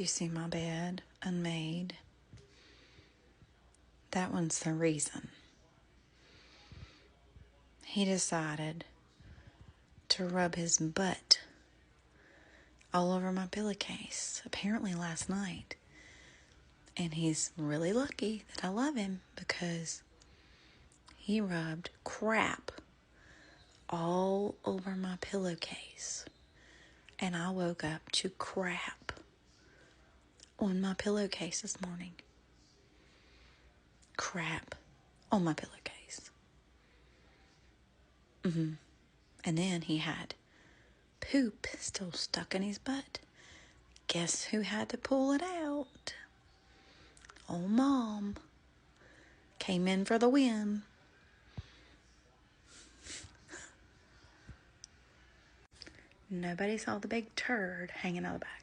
you see my bed unmade? That one's the reason. He decided to rub his butt all over my pillowcase, apparently last night. And he's really lucky that I love him because he rubbed crap all over my pillowcase. And I woke up to crap on my pillowcase this morning. Crap on my pillowcase. And then he had poop still stuck in his butt. Guess who had to pull it out? Oh, Mom came in for the win. Nobody saw the big turd hanging out the back.